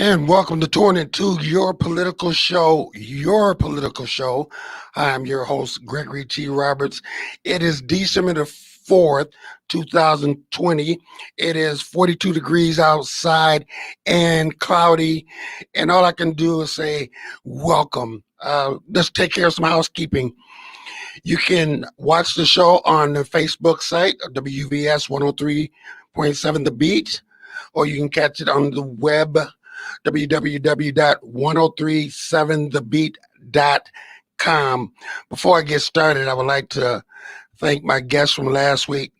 And welcome to Torn Into Your Political Show, Your Political Show. I'm your host, Gregory T. Roberts. It is December the 4th, 2020. It is 42 degrees outside and cloudy. And all I can do is say, welcome. Let's take care of some housekeeping. You can watch the show on the Facebook site, WVS 103.7 The Beat, or you can catch it on the web, www.1037thebeat.com. Before I get started, I would like to thank my guest from last week's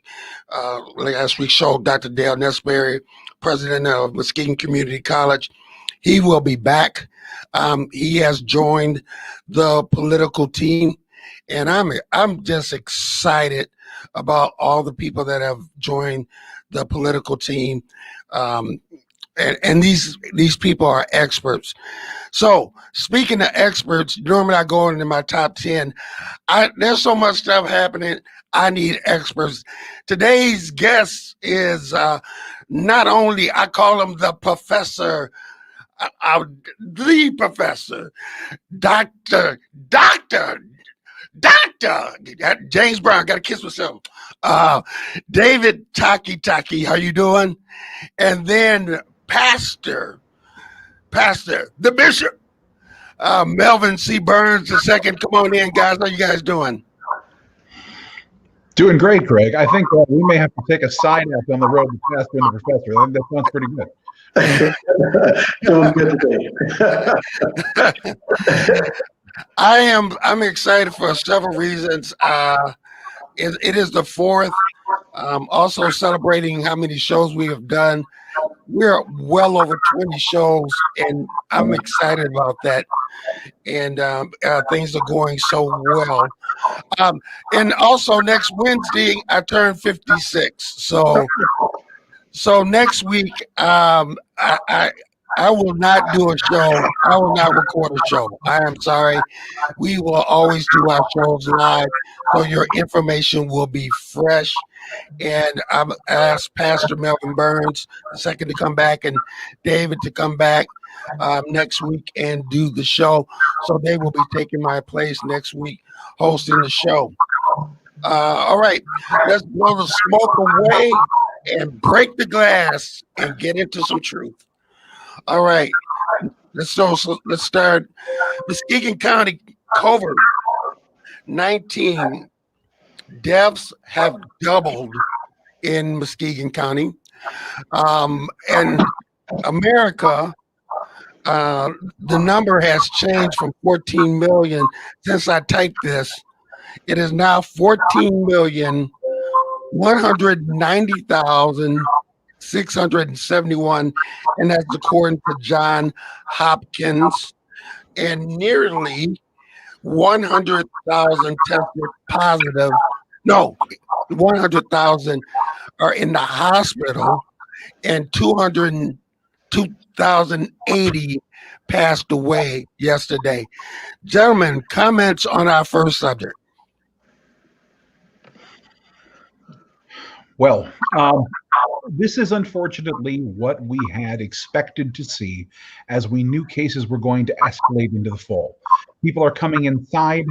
show, Dr. Dale Nesberry, president of Muskegon Community College. He will be back. He has joined the political team, and I'm just excited about all the people that have joined the political team. And these people are experts. So speaking of experts, normally I go into my top 10. There's so much stuff happening. I need experts. Today's guest is not only, I call him the professor, the professor, Dr. James Brown. Got to kiss myself. David Taki, how you doing? And then Pastor, the Bishop, Melvin C. Burns II. Come on in, guys. How you guys doing? Doing great, Greg. I think we may have to take a side act on the road to Pastor and the Professor. I think that sounds pretty good. Doing good today. I'm excited for several reasons. It is the 4th. Also celebrating how many shows we have done. We're well over 20 shows, and I'm excited about that. And things are going so well. And also next Wednesday, I turn 56. So next week, I will not do a show. I will not record a show. I am sorry. We will always do our shows live, so your information will be fresh. And I've asked Pastor Melvin Burns II to come back and David to come back next week and do the show. So they will be taking my place next week hosting the show. All right, let's blow the smoke away and break the glass and get into some truth. All right, let's start. Muskegon County COVID-19 deaths have doubled in Muskegon County. And America, the number has changed from 14 million since I typed this. It is now 14,190,671, and that's according to John Hopkins. And nearly 100,000 tested positive. No, 100,000 are in the hospital, and 2,080 passed away yesterday. Gentlemen, comments on our first subject. Well, this is unfortunately what we had expected to see, as we knew cases were going to escalate into the fall. People are coming inside,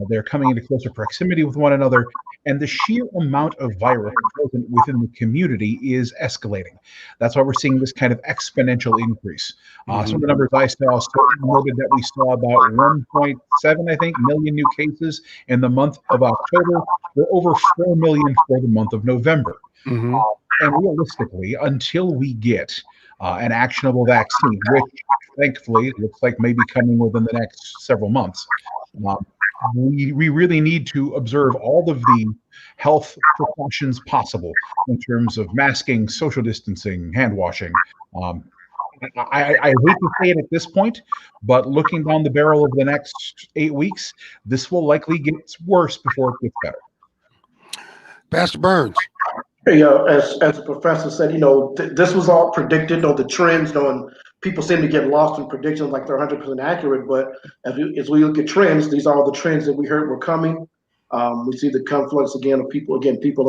they're coming into closer proximity with one another, and the sheer amount of virus present within the community is escalating. That's why we're seeing this kind of exponential increase. Some of the numbers I saw noted that we saw about 1.7, I think, million new cases in the month of October. We're over 4 million for the month of November. And realistically, until we get an actionable vaccine, which thankfully looks like may be coming within the next several months, we really need to observe all of the health precautions possible in terms of masking, social distancing, hand washing. I hate to say it at this point, but looking down the barrel of the next 8 weeks, this will likely get worse before it gets better. Pastor Burns. As the professor said, this was all predicted, the trends, and people seem to get lost in predictions like they're 100% accurate. But as we look at trends, these are all the trends that we heard were coming. We see the conflux again of people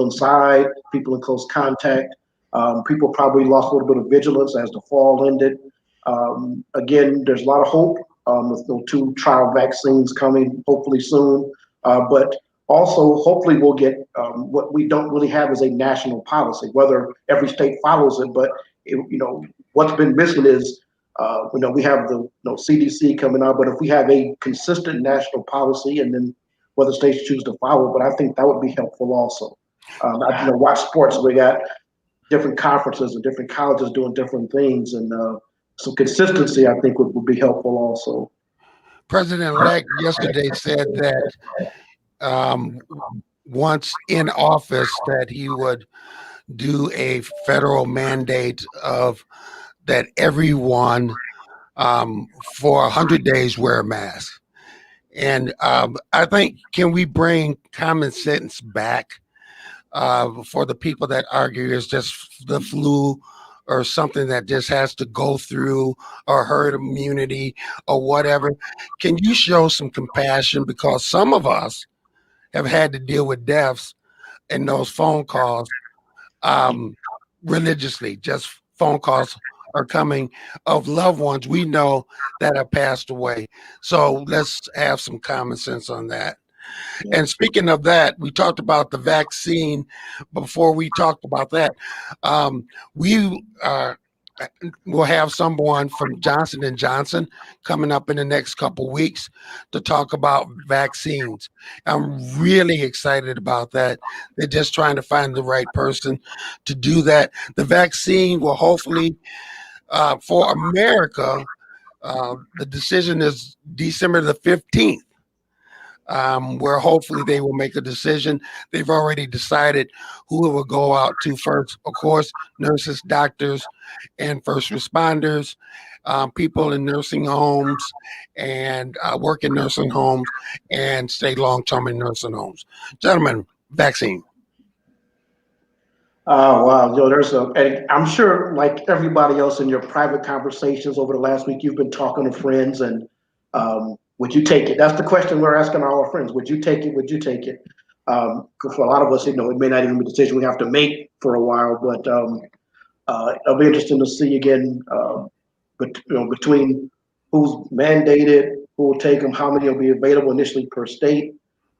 inside, people in close contact. People probably lost a little bit of vigilance as the fall ended. Again, there's a lot of hope with the 2 trial vaccines coming hopefully soon. But also, hopefully, we'll get what we don't really have is a national policy, whether every state follows it. But, what's been missing is, we have the CDC coming out, but if we have a consistent national policy and then whether states choose to follow, but I think that would be helpful also. Watch sports, we got different conferences and different colleges doing different things, and some consistency, I think, would be helpful also. President-elect yesterday said that once in office that he would do a federal mandate of that everyone for 100 days wear a mask. And I think, can we bring common sense back for the people that argue it's just the flu or something that just has to go through, or herd immunity or whatever? Can you show some compassion? Because some of us have had to deal with deaths and those phone calls religiously. Just phone calls are coming of loved ones we know that have passed away. So let's have some common sense on that. And speaking of that, we talked about the vaccine. Before we talked about that, we will have someone from Johnson & Johnson coming up in the next couple weeks to talk about vaccines. I'm really excited about that. They're just trying to find the right person to do that. The vaccine will hopefully, for America, the decision is December the 15th. Where hopefully they will make a decision. They've already decided who it will go out to first. Of course, nurses, doctors, and first responders, people in nursing homes and work in nursing homes and stay long-term in nursing homes. Gentlemen, vaccine. Wow, and I'm sure, like everybody else in your private conversations over the last week, you've been talking to friends, and would you take it? That's the question we're asking all our friends. Would you take it? Would you take it? For a lot of us, it may not even be a decision we have to make for a while, but it'll be interesting to see again, between who's mandated, who will take them, how many will be available initially per state.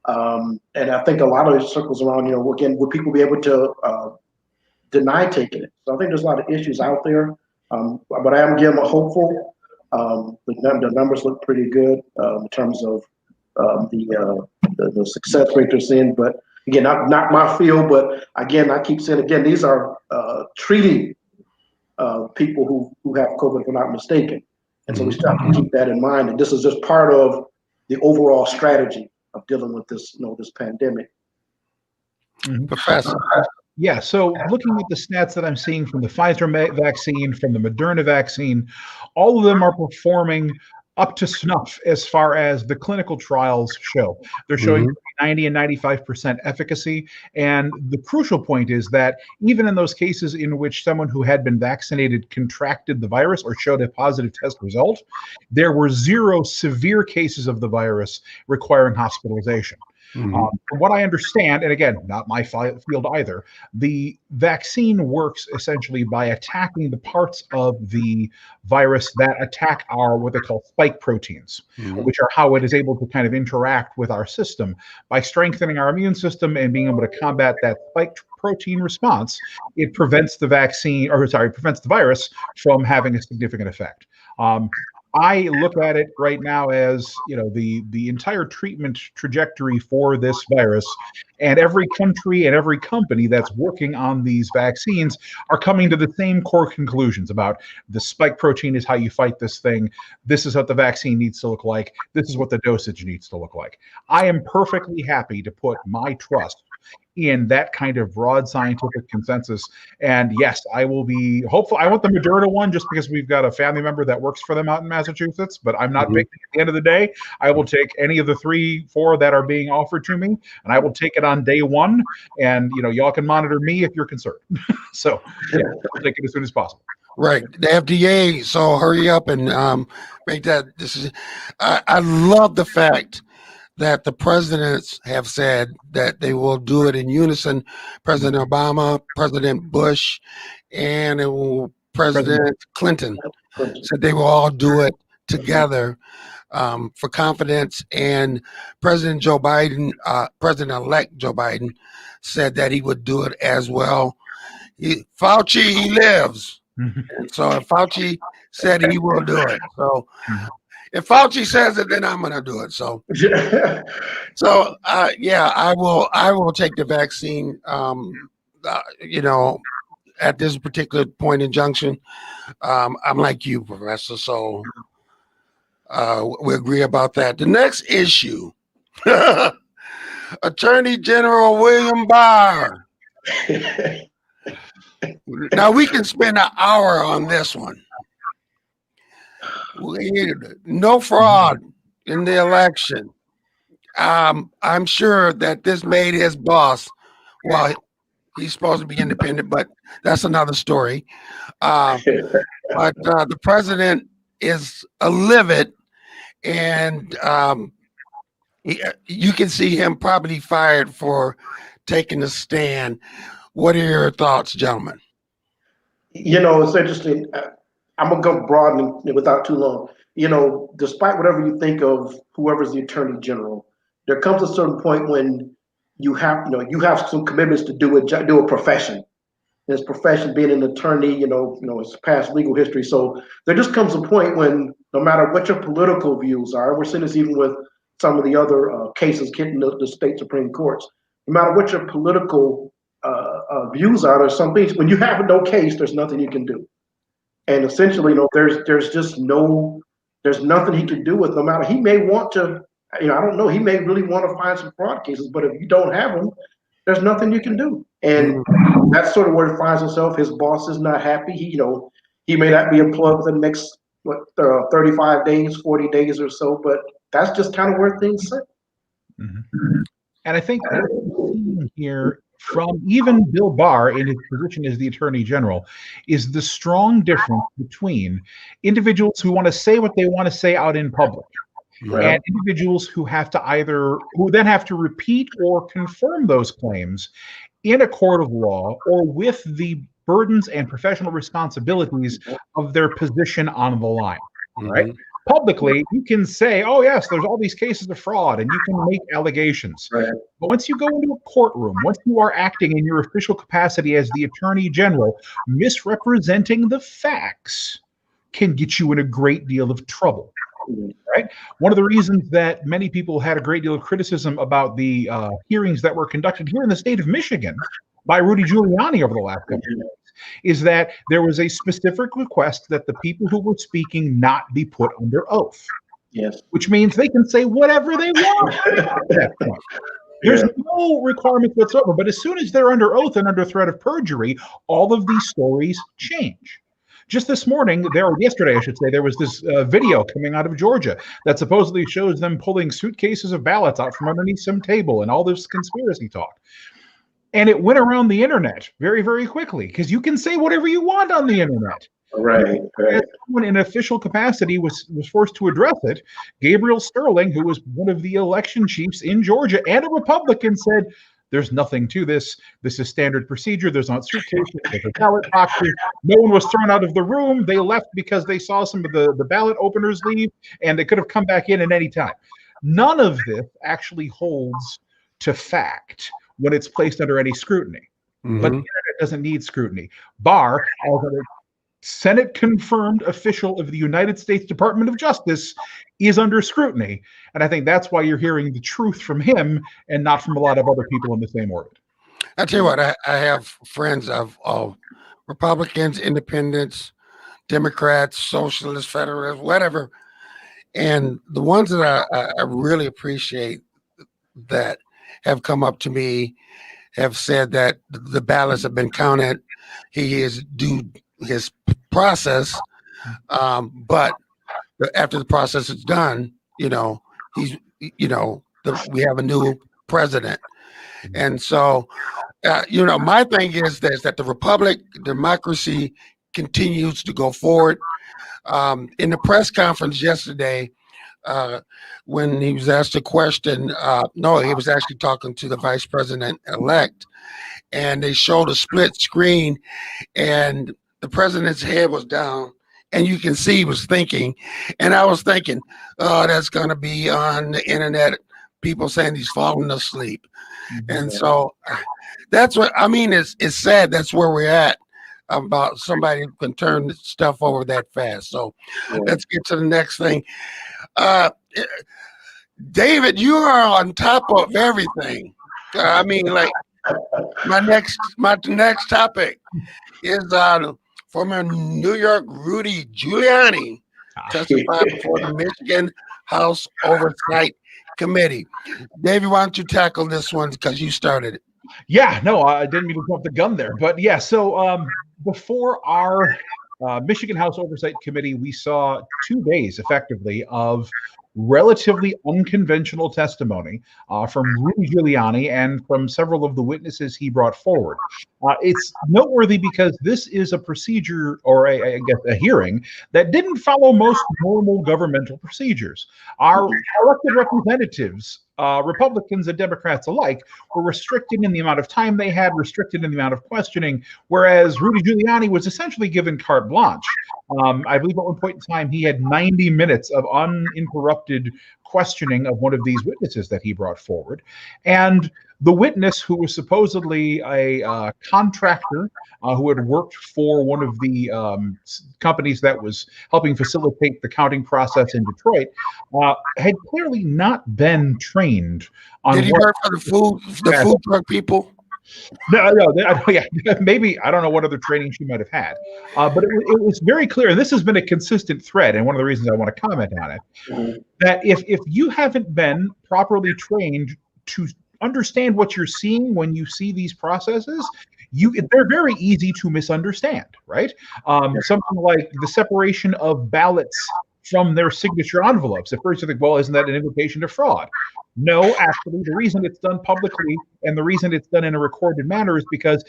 And I think a lot of it circles around, again, would people be able to deny taking it? So I think there's a lot of issues out there, but I am again hopeful. The numbers look pretty good in terms of the success rate they're seeing. But again, not my field, but again, I keep saying again, these are treating people who have COVID, if I'm not mistaken. And so we still have to keep that in mind. And this is just part of the overall strategy of dealing with this, this pandemic. Professor. Yeah, so looking at the stats that I'm seeing from the Pfizer vaccine, from the Moderna vaccine, all of them are performing up to snuff as far as the clinical trials show. They're showing 90 and 95% efficacy. And the crucial point is that even in those cases in which someone who had been vaccinated contracted the virus or showed a positive test result, there were 0 severe cases of the virus requiring hospitalization. From what I understand, and again, not my field either, the vaccine works essentially by attacking the parts of the virus that attack our what they call spike proteins, which are how it is able to kind of interact with our system. By strengthening our immune system and being able to combat that spike protein response, it prevents the prevents the virus from having a significant effect. I look at it right now as, the entire treatment trajectory for this virus, and every country and every company that's working on these vaccines are coming to the same core conclusions about the spike protein is how you fight this thing. This is what the vaccine needs to look like. This is what the dosage needs to look like. I am perfectly happy to put my trust in that kind of broad scientific consensus. And yes, I will be hopeful. I want the Moderna one just because we've got a family member that works for them out in Massachusetts, but I'm not picking at the end of the day. I will take any of the 3, 4 that are being offered to me, and I will take it on day one. And, y'all can monitor me if you're concerned. So I'll take it as soon as possible. Right. The FDA, so hurry up and make that decision. I love the fact that the presidents have said that they will do it in unison. President Obama, President Bush, and it will President Clinton said they will all do it together for confidence. And President Joe Biden, President-elect Joe Biden, said that he would do it as well. Fauci, he lives. And so if Fauci said he will do it. So if Fauci says it, then I'm going to do it. So, yeah, I will take the vaccine, at this particular point in junction. I'm like you, Professor. So we agree about that. The next issue, Attorney General William Barr. Now we can spend an hour on this one. No fraud in the election. I'm sure that this made his boss, well, he's supposed to be independent, but that's another story. But the president is livid, and you can see him probably fired for taking a stand. What are your thoughts, gentlemen? It's interesting. I'm going to go broad and without too long. Despite whatever you think of whoever's the attorney general, there comes a certain point when you have some commitments to do a profession. His profession being an attorney, his past legal history. So there just comes a point when no matter what your political views are, we're seeing this even with some of the other cases hitting the state Supreme Courts. No matter what your political views are, there's some things when you have no case, there's nothing you can do. And essentially, there's nothing he can do with. No matter, he may want to, I don't know, he may really want to find some fraud cases, but if you don't have them, there's nothing you can do. And that's sort of where he finds himself. His boss is not happy. He may not be employed for the next 35 days, 40 days or so, but that's just kind of where things sit. Mm-hmm. And I think here from even Bill Barr in his position as the Attorney General is the strong difference between individuals who want to say what they want to say out in public, right, and individuals who then have to repeat or confirm those claims in a court of law or with the burdens and professional responsibilities of their position on the line, right? Publicly, you can say, oh, yes, there's all these cases of fraud, and you can make allegations. Right. But once you go into a courtroom, once you are acting in your official capacity as the Attorney General, misrepresenting the facts can get you in a great deal of trouble. Right? One of the reasons that many people had a great deal of criticism about the hearings that were conducted here in the state of Michigan by Rudy Giuliani over the last couple of years is that there was a specific request that the people who were speaking not be put under oath. Yes. Which means they can say whatever they want at that point. There's no requirement whatsoever. But as soon as they're under oath and under threat of perjury, all of these stories change. Just this morning, yesterday, I should say, there was this video coming out of Georgia that supposedly shows them pulling suitcases of ballots out from underneath some table and all this conspiracy talk. And it went around the internet very, very quickly because you can say whatever you want on the internet. Right. Someone in official capacity was forced to address it. Gabriel Sterling, who was one of the election chiefs in Georgia and a Republican, said, there's nothing to this. This is standard procedure. There's not suitcases. There's ballot boxes. No one was thrown out of the room. They left because they saw some of the ballot openers leave, and they could have come back in at any time. None of this actually holds to fact when it's placed under any scrutiny. Mm-hmm. But the internet doesn't need scrutiny. Barr, as a Senate-confirmed official of the United States Department of Justice, is under scrutiny. And I think that's why you're hearing the truth from him and not from a lot of other people in the same orbit. I tell you what, I have friends of Republicans, independents, Democrats, socialists, federalists, whatever. And the ones that I really appreciate that have come up to me have said that the ballots have been counted. He is due his process, but after the process is done, we have a new president. And so, my thing is that the democracy continues to go forward. In the press conference yesterday, when he was asked a question, he was actually talking to the vice president-elect, and they showed a split screen, and the president's head was down, and you can see he was thinking. And I was thinking, oh, that's going to be on the internet. People saying he's falling asleep. And so that's what I mean. It's sad. That's where we're at about somebody who can turn stuff over that fast. So let's get to the next thing. David, you are on top of everything. I mean, like my next topic is former New York Rudy Giuliani testified before the Michigan House Oversight Committee. David, why don't you tackle this one because you started it? Yeah, no, I didn't mean to jump the gun there, but yeah. So before our Michigan House Oversight Committee, we saw 2 days effectively of relatively unconventional testimony from Rudy Giuliani and from several of the witnesses he brought forward. It's noteworthy because this is a procedure, or I guess a hearing, that didn't follow most normal governmental procedures. Our elected representatives, Republicans and Democrats alike, were restricted in the amount of time they had, restricted in the amount of questioning, whereas Rudy Giuliani was essentially given carte blanche. I believe at one point in time he had 90 minutes of uninterrupted questioning of one of these witnesses that he brought forward. And the witness, who was supposedly a contractor who had worked for one of the companies that was helping facilitate the counting process in Detroit, had clearly not been trained on. Did he work for the food truck people? No, yeah, maybe. I don't know what other training she might have had, but it was very clear, and this has been a consistent thread, and one of the reasons I want to comment on it, that if you haven't been properly trained to understand what you're seeing when you see these processes, they're very easy to misunderstand, right? Something like the separation of ballots from their signature envelopes. At first you think, well, isn't that an invitation to fraud? No, actually, the reason it's done publicly and the reason it's done in a recorded manner is because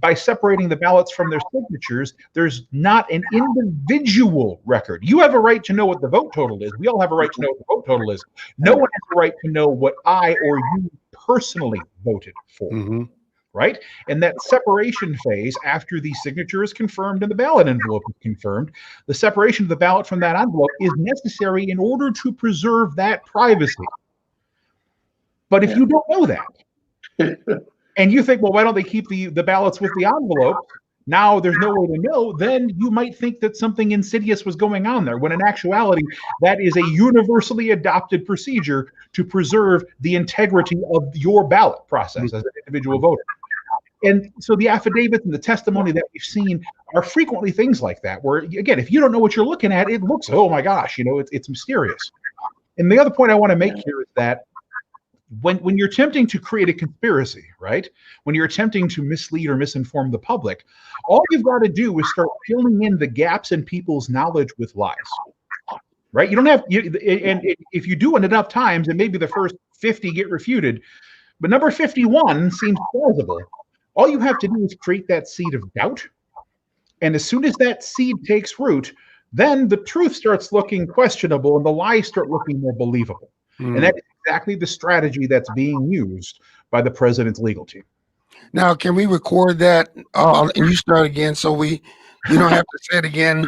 by separating the ballots from their signatures, there's not an individual record. You have a right to know what the vote total is. We all have a right to know what the vote total is. No one has a right to know what I or you personally voted for. Right? And that separation phase, after the signature is confirmed and the ballot envelope is confirmed, the separation of the ballot from that envelope is necessary in order to preserve that privacy. But if you don't know that, and you think, well, why don't they keep the ballots with the envelope? Now there's no way to know, then you might think that something insidious was going on there, when in actuality, that is a universally adopted procedure to preserve the integrity of your ballot process as an individual voter. And so the affidavits and the testimony that we've seen are frequently things like that, where, again, if you don't know what you're looking at, it looks, oh my gosh, it's mysterious. And the other point I want to make here is that when you're attempting to create a conspiracy, right? When you're attempting to mislead or misinform the public, all you've got to do is start filling in the gaps in people's knowledge with lies, right? You don't have, and if you do it enough times, and maybe the first 50 get refuted, but number 51 seems plausible. All you have to do is create that seed of doubt. And as soon as that seed takes root, then the truth starts looking questionable and the lies start looking more believable. And that's exactly the strategy that's being used by the president's legal team. Now, can we record that and you start again so you don't have to say it again,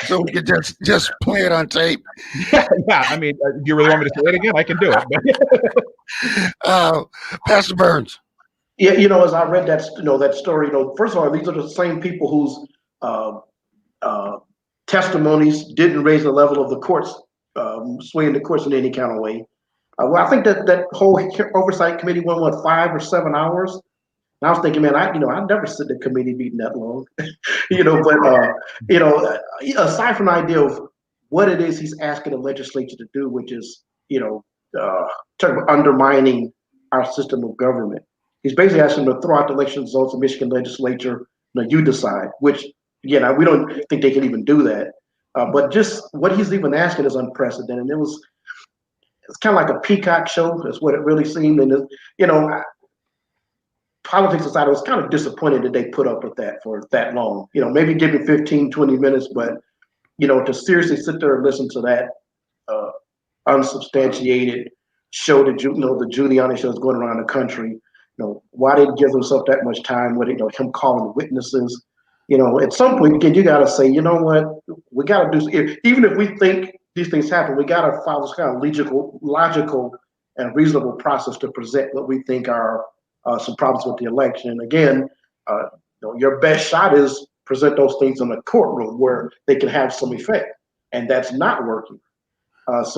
so we can just play it on tape? Yeah. I mean, do you really want me to say it again? I can do it. Pastor Burns. Yeah, as I read that, that story, first of all, these are the same people whose testimonies didn't raise the level of the courts, swaying the courts in any kind of way. Well, I think that whole oversight committee went 5 or 7 hours. And I was thinking, man, I never sit in a committee meeting that long, but aside from the idea of what it is he's asking the legislature to do, which is, undermining our system of government. He's basically asking them to throw out the election results of Michigan legislature. You decide, which, again, we don't think they can even do that. But just what he's even asking is unprecedented. And it's kind of like a peacock show. That's what it really seemed. And, politics aside, I was kind of disappointed that they put up with that for that long. Maybe give me 15, 20 minutes, but, to seriously sit there and listen to that unsubstantiated show that, the Giuliani show is going around the country. Why did he give himself that much time with him calling witnesses? at some point, again, you got to say, you know what, we got to do, even if we think these things happen, we got to follow this kind of logical and reasonable process to present what we think are some problems with the election. And again, your best shot is present those things in a courtroom where they can have some effect, and that's not working. What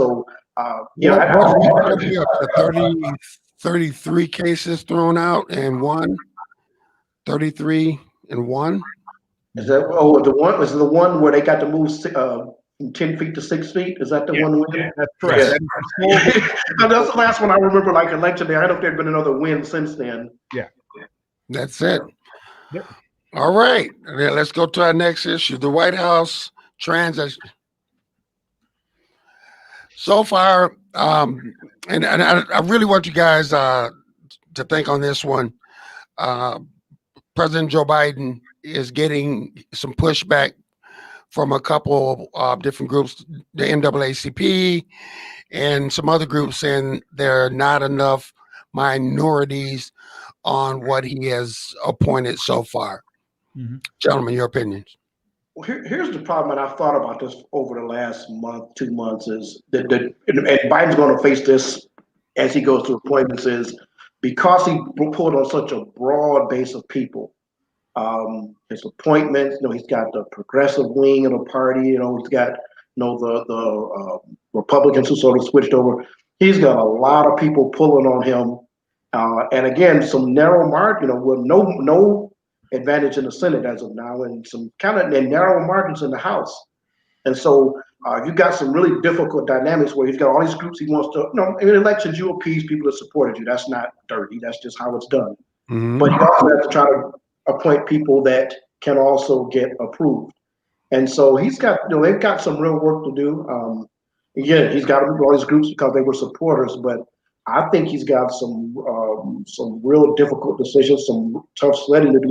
are we going to be up to 33 cases thrown out and 33 and 1? Is that the one where they got to move from 10 feet to 6 feet? Is that the one? Yeah, that's correct. Yeah. That's the last one I remember, like election day. I don't know if there's been another win since then. Yeah. That's it. Yep. All right. Let's go to our next issue. The White House transition. So far, and I really want you guys to think on this one. President Joe Biden is getting some pushback from a couple of different groups, the NAACP and some other groups, saying there are not enough minorities on what he has appointed so far. Mm-hmm. Gentlemen, your opinions. Well, here's the problem, and I've thought about this over the last month, 2 months, is that and Biden's going to face this as he goes through appointments, is because he pulled on such a broad base of people. His appointments, he's got the progressive wing of the party, he's got the Republicans who sort of switched over. He's got a lot of people pulling on him, and again, some narrow margin, with no advantage in the Senate as of now, and some kind of narrow margins in the House. And so you've got some really difficult dynamics where he's got all these groups he wants to, in elections, you appease people that supported you. That's not dirty. That's just how it's done. Mm-hmm. But you also have to try to appoint people that can also get approved. And so he's got, they've got some real work to do. Again, he's got all these groups because they were supporters, but I think he's got some real difficult decisions, some tough sledding to do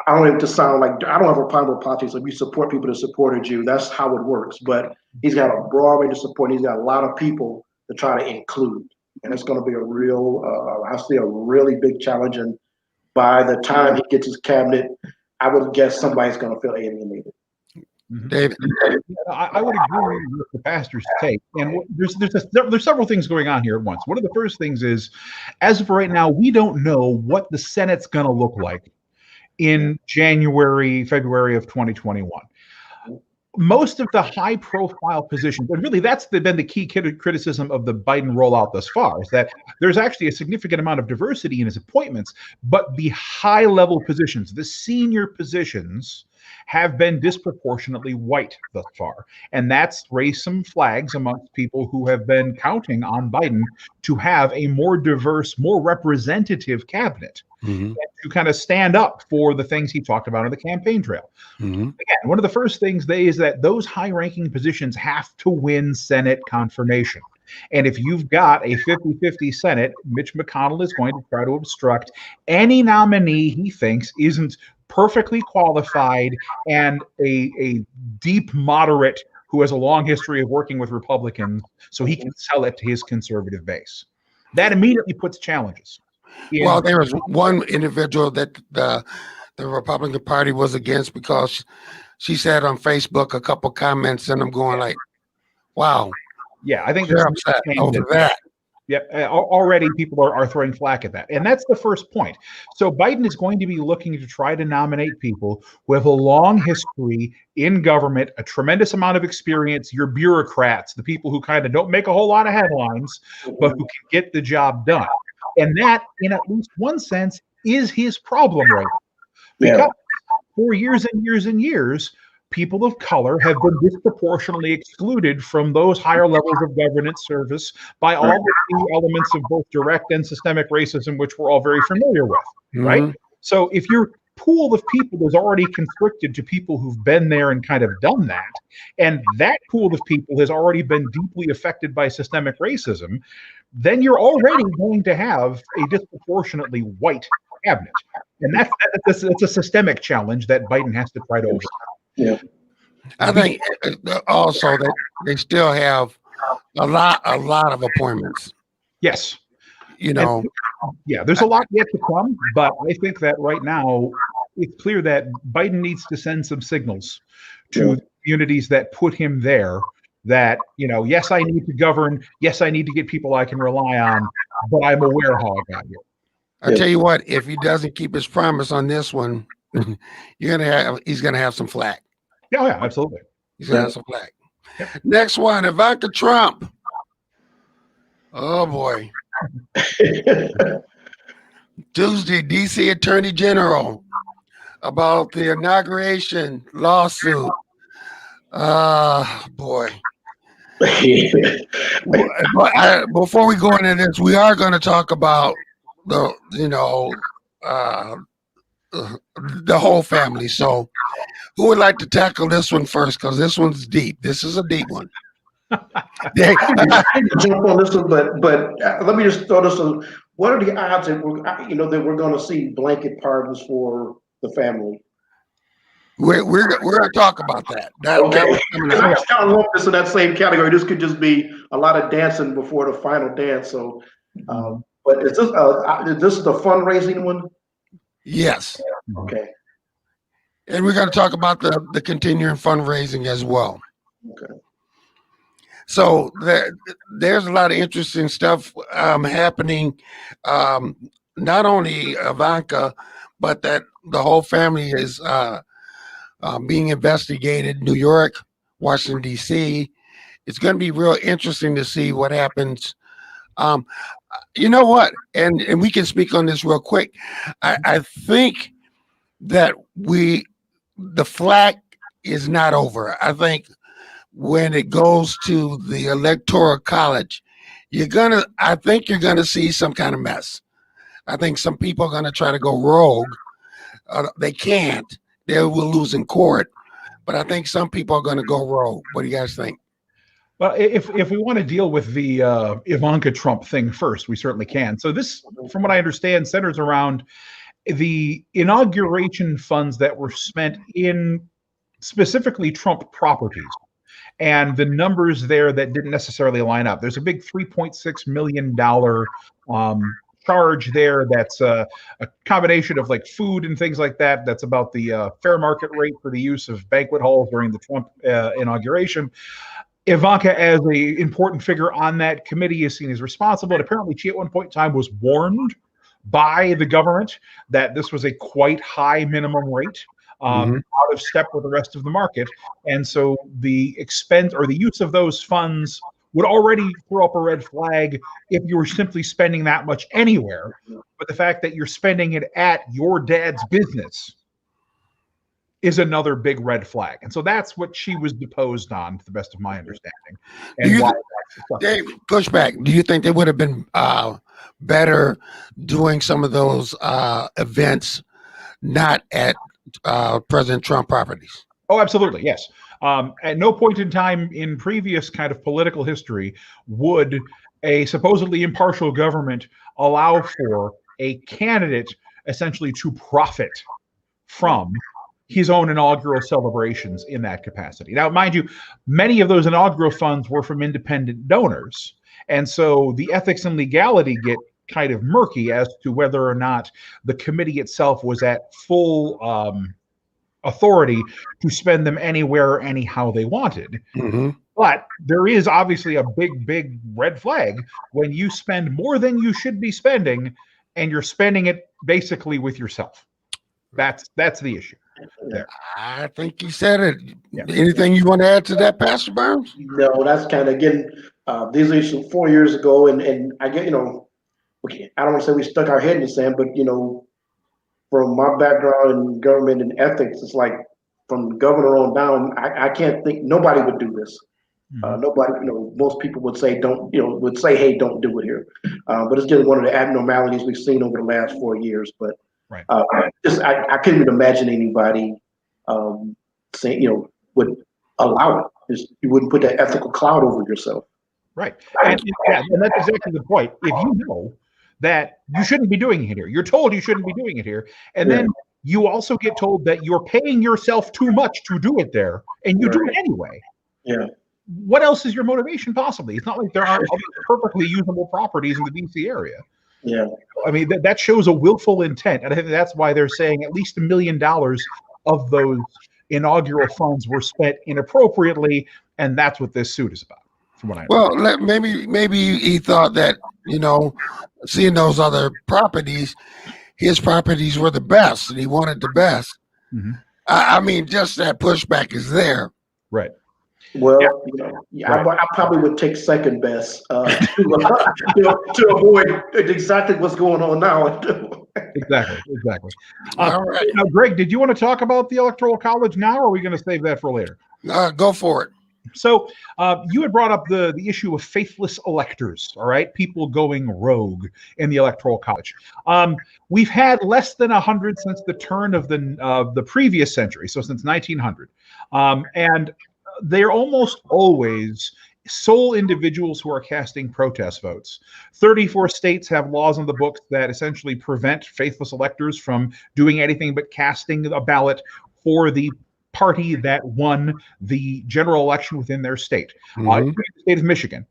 I don't want it to sound like, I don't have a problem with politics. If you support people that supported you, that's how it works. But he's got a broad range of support. He's got a lot of people to try to include. And it's going to be a really big challenge. And by the time he gets his cabinet, I would guess somebody's going to feel alienated. David, I would agree with the pastor's take, and there's several things going on here at once. One of the first things is, as of right now, we don't know what the Senate's going to look like in January, February of 2021. Most of the high-profile positions, and really that's been the key criticism of the Biden rollout thus far, is that there's actually a significant amount of diversity in his appointments, but the high-level positions, the senior positions, have been disproportionately white thus far. And that's raised some flags amongst people who have been counting on Biden to have a more diverse, more representative cabinet, and to kind of stand up for the things he talked about on the campaign trail. Again, one of the first things is that those high-ranking positions have to win Senate confirmation. And if you've got a 50-50 Senate, Mitch McConnell is going to try to obstruct any nominee he thinks isn't perfectly qualified and a deep moderate who has a long history of working with Republicans, so he can sell it to his conservative base. That immediately puts challenges. Well, there was one individual that the Republican Party was against because she said on Facebook a couple comments, and I'm going like, wow. Yeah, I think they're upset over that. Yep. Already people are throwing flack at that. And that's the first point. So Biden is going to be looking to try to nominate people who have a long history in government, a tremendous amount of experience, your bureaucrats, the people who kind of don't make a whole lot of headlines, but who can get the job done. And that, in at least one sense, is his problem right now. Because for years and years and years, people of color have been disproportionately excluded from those higher levels of governance service by all the key elements of both direct and systemic racism, which we're all very familiar with, right? So if your pool of people is already constricted to people who've been there and kind of done that, and that pool of people has already been deeply affected by systemic racism, then you're already going to have a disproportionately white cabinet. And that's a systemic challenge that Biden has to try to overcome. Yeah, I think also that they still have a lot of appointments. Yes, there's a lot yet to come, but I think that right now it's clear that Biden needs to send some signals to the communities that put him there that, yes, I need to govern. Yes, I need to get people I can rely on, but I'm aware how I got here. I tell you what, if he doesn't keep his promise on this one, he's gonna have some flack. Yeah, absolutely. He's gonna have some flack. Yep. Next one, Ivanka Trump. Oh boy. Tuesday, DC Attorney General about the inauguration lawsuit. Boy. Before we go into this, we are going to talk about the whole family. So, who would like to tackle this one first? Because this one's deep. This is a deep one. I can jump on this one, but let me just throw this on. What are the odds that we're going to see blanket pardons for the family? We're going to talk about that. Okay. I kind of lump this in that same category. This could just be a lot of dancing before the final dance. So, but is this the fundraising one? Yes. Okay. And we're going to talk about the continuing fundraising as well. Okay. So there's a lot of interesting stuff happening. Not only Ivanka, but that the whole family is being investigated. New York, Washington, D.C. It's going to be real interesting to see what happens. You know what? And we can speak on this real quick. I think that the flack is not over. I think when it goes to the Electoral College, I think you're gonna see some kind of mess. I think some people are gonna try to go rogue. They can't. They will lose in court. But I think some people are gonna go rogue. What do you guys think? Well, if we want to deal with the Ivanka Trump thing first, we certainly can. So this, from what I understand, centers around the inauguration funds that were spent in specifically Trump properties. And the numbers there that didn't necessarily line up. There's a big $3.6 million charge there. That's a combination of like food and things like that. That's about the fair market rate for the use of banquet halls during the Trump inauguration. Ivanka, as an important figure on that committee, is seen as responsible. And apparently, she at one point in time was warned by the government that this was a quite high minimum rate. Out of step with the rest of the market. And so the expense or the use of those funds would already throw up a red flag if you were simply spending that much anywhere. But the fact that you're spending it at your dad's business is another big red flag. And so that's what she was deposed on, to the best of my understanding. And Dave, push back. Do you think they would have been better doing some of those events not at President Trump properties? Oh, absolutely. Yes. At no point in time in previous kind of political history would a supposedly impartial government allow for a candidate essentially to profit from his own inaugural celebrations in that capacity. Now, mind you, many of those inaugural funds were from independent donors. And so the ethics and legality get kind of murky as to whether or not the committee itself was at full authority to spend them anywhere or anyhow they wanted. But there is obviously a big red flag when you spend more than you should be spending and you're spending it basically with yourself. That's the issue there. I think you said it. Yeah. Anything you want to add to that, Pastor Burns? No, that's kind of, again, these issues 4 years ago, and I get, I don't want to say we stuck our head in the sand, but from my background in government and ethics, it's like from the governor on down, I can't think nobody would do this. Nobody, most people would say would say, hey, don't do it here. But it's just one of the abnormalities we've seen over the last 4 years. But right. I couldn't even imagine anybody saying would allow it. You wouldn't put that ethical cloud over yourself. Right, and that's exactly the point. If you know that you shouldn't be doing it here, you're told you shouldn't be doing it here, and then you also get told that you're paying yourself too much to do it there, and you do it anyway. Yeah. What else is your motivation possibly? It's not like there aren't other perfectly usable properties in the DC area. Yeah. I mean, that shows a willful intent. And I think that's why they're saying at least $1 million of those inaugural funds were spent inappropriately. And that's what this suit is about, from what I know. Well, maybe he thought that, seeing those other properties, his properties were the best, and he wanted the best. Mm-hmm. I mean, just that pushback is there. Right. Well, I probably would take second best to avoid exactly what's going on now. Exactly. All right. Now, Greg, did you want to talk about the Electoral College now, or are we going to save that for later? Go for it. So you had brought up the issue of faithless electors, all right? People going rogue in the Electoral College. We've had less than 100 since the turn of the previous century, so since 1900. And they're almost always sole individuals who are casting protest votes. 34 states have laws on the books that essentially prevent faithless electors from doing anything but casting a ballot for the party that won the general election within their state, the state of Michigan.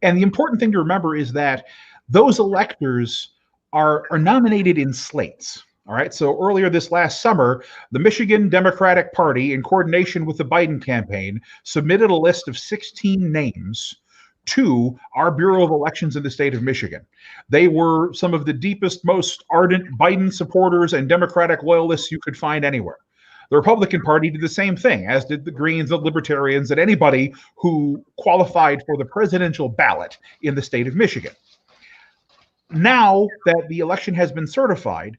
And the important thing to remember is that those electors are nominated in slates. All right. So earlier this last summer, the Michigan Democratic Party, in coordination with the Biden campaign, submitted a list of 16 names to our Bureau of Elections in the state of Michigan. They were some of the deepest, most ardent Biden supporters and Democratic loyalists you could find anywhere. The Republican Party did the same thing, as did the Greens, the Libertarians, and anybody who qualified for the presidential ballot in the state of Michigan. Now that the election has been certified,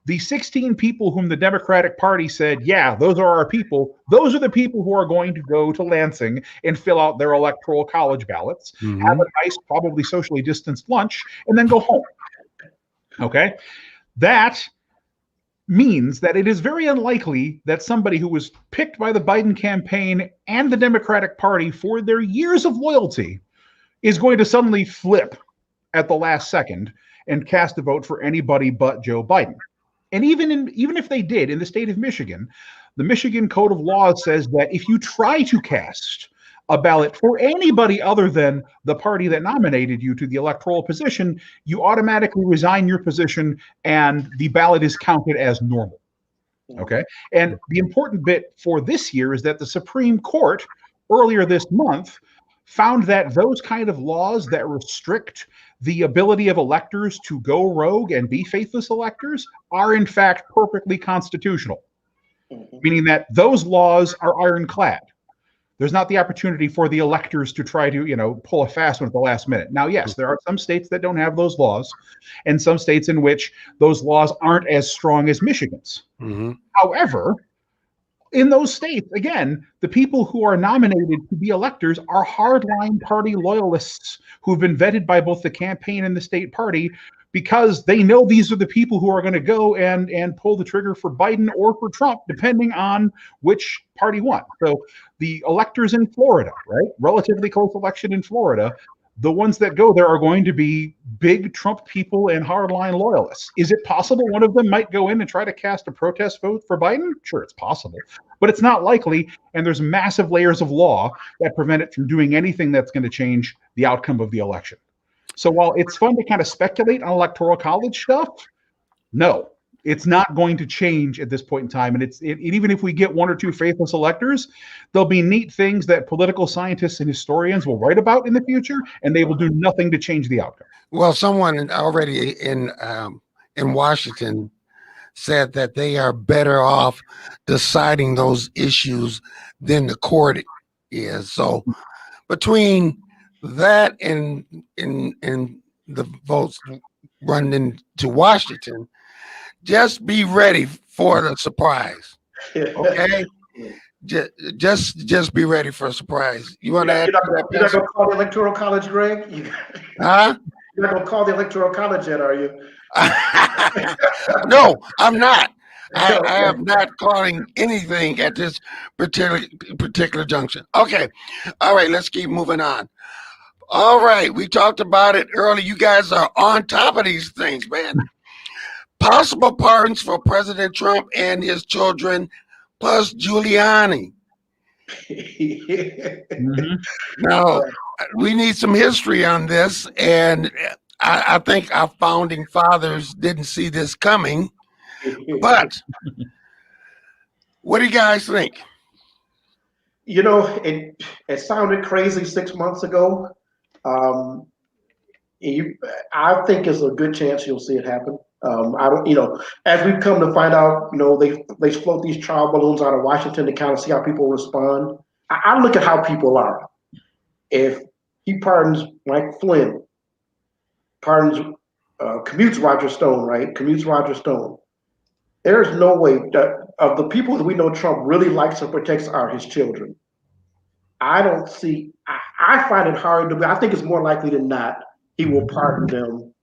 the 16 people whom the Democratic Party said, yeah, those are our people, those are the people who are going to go to Lansing and fill out their Electoral College ballots, have a nice, probably socially distanced lunch, and then go home. Okay? That means that it is very unlikely that somebody who was picked by the Biden campaign and the Democratic Party for their years of loyalty is going to suddenly flip at the last second and cast a vote for anybody but Joe Biden. And even if they did, in the state of Michigan, the Michigan Code of Laws says that if you try to cast a ballot for anybody other than the party that nominated you to the electoral position, you automatically resign your position and the ballot is counted as normal. Okay? And the important bit for this year is that the Supreme Court earlier this month found that those kind of laws that restrict the ability of electors to go rogue and be faithless electors are in fact perfectly constitutional, meaning that those laws are ironclad. There's not the opportunity for the electors to try to, pull a fast one at the last minute. Now, yes, there are some states that don't have those laws, and some states in which those laws aren't as strong as Michigan's. However, in those states, again, the people who are nominated to be electors are hardline party loyalists who've been vetted by both the campaign and the state party, because they know these are the people who are going to go and pull the trigger for Biden or for Trump, depending on which party won. So the electors in Florida, right? Relatively close election in Florida. The ones that go there are going to be big Trump people and hardline loyalists. Is it possible one of them might go in and try to cast a protest vote for Biden? Sure, it's possible, but it's not likely. And there's massive layers of law that prevent it from doing anything that's going to change the outcome of the election. So while it's fun to kind of speculate on electoral college stuff, no, it's not going to change at this point in time. And even if we get one or two faithless electors, there'll be neat things that political scientists and historians will write about in the future, and they will do nothing to change the outcome. Well, someone already in Washington said that they are better off deciding those issues than the court is. So between that and the votes run into Washington, just be ready for the surprise. Okay? Just be ready for a surprise. You want to add? You're not going to call the Electoral College, Greg? Huh? You're not going to call the Electoral College yet, are you? No, I'm not. I am not calling anything at this particular junction. Okay. All right, let's keep moving on. All right, we talked about it earlier. You guys are on top of these things, man. Possible pardons for President Trump and his children, plus Giuliani. Now, we need some history on this, and I think our founding fathers didn't see this coming, but what do you guys think? You know, it sounded crazy 6 months ago. Um, I think it's a good chance you'll see it happen. I don't, as we've come to find out, they float these trial balloons out of Washington to kind of see how people respond. I look at how people are. If he pardons Mike Flynn, commutes Roger Stone, right? Commutes Roger Stone. There's no way that of the people that we know Trump really likes and protects are his children. I don't see. I find it hard to. I think it's more likely than not he will pardon them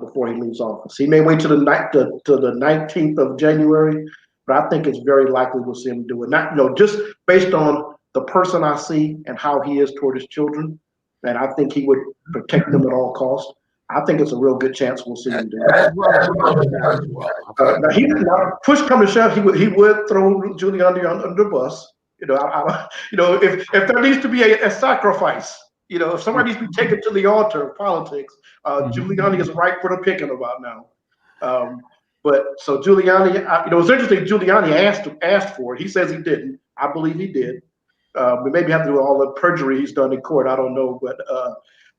before he leaves office. He may wait to the 19th of January, but I think it's very likely we'll see him do it. Not, just based on the person I see and how he is toward his children, and I think he would protect them at all costs. I think it's a real good chance we'll see him do it. Push come to shove, he would throw Giuliani under the bus. If there needs to be a sacrifice, if somebody needs to be taken to the altar of politics, Giuliani is ripe for the picking about now. But so Giuliani, it's interesting. Giuliani asked for it. He says he didn't. I believe he did. We maybe have to do all the perjury he's done in court. I don't know, but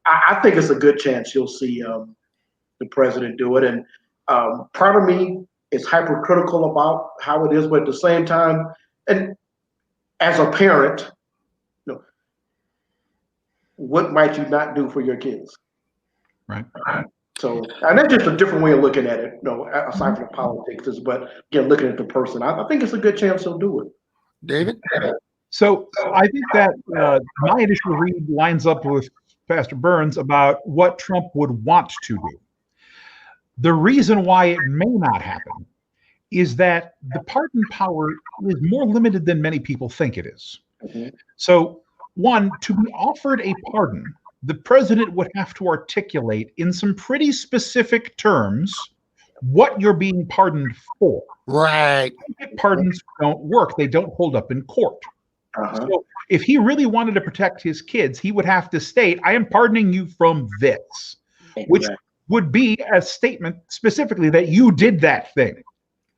I think it's a good chance you'll see the president do it. And part of me is hypercritical about how it is, but at the same time, and as a parent, what might you not do for your kids? Right. So, and that's just a different way of looking at it, aside from the politics, but again, looking at the person, I think it's a good chance he'll do it. David? So I think that my initial read lines up with Pastor Burns about what Trump would want to do. The reason why it may not happen is that the pardon power is more limited than many people think it is. Mm-hmm. So, one, to be offered a pardon, the president would have to articulate in some pretty specific terms what you're being pardoned for. Right. Pardons don't work. They don't hold up in court. Uh-huh. So if he really wanted to protect his kids, he would have to state, I am pardoning you from this, which would be a statement specifically that you did that thing,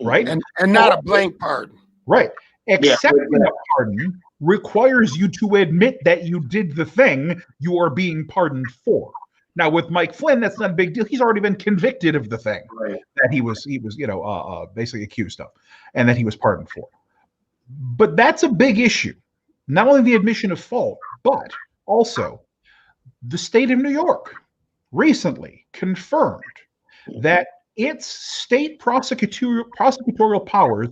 right? And not a blank pardon. Right. Accepting a pardon requires you to admit that you did the thing you are being pardoned for. Now, with Mike Flynn, that's not a big deal. He's already been convicted of the thing that he was basically accused of, and that he was pardoned for. But that's a big issue. Not only the admission of fault, but also the state of New York recently confirmed that its state prosecutorial powers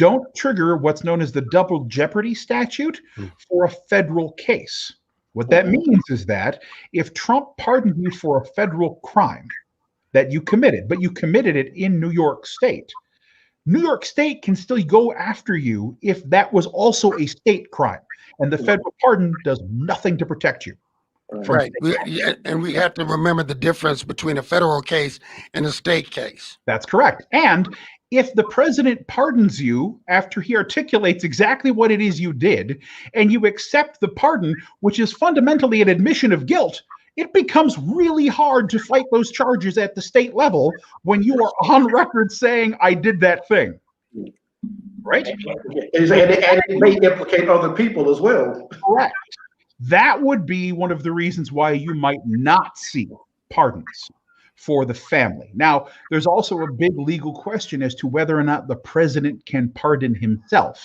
don't trigger what's known as the double jeopardy statute for a federal case. What that means is that if Trump pardoned you for a federal crime that you committed, but you committed it in New York State can still go after you if that was also a state crime. And the federal pardon does nothing to protect you. Right. And we have to remember the difference between a federal case and a state case. That's correct. And if the president pardons you after he articulates exactly what it is you did, and you accept the pardon, which is fundamentally an admission of guilt, it becomes really hard to fight those charges at the state level when you are on record saying, I did that thing. Right? And it may implicate other people as well. Correct. That would be one of the reasons why you might not see pardons for the family. Now, there's also a big legal question as to whether or not the president can pardon himself.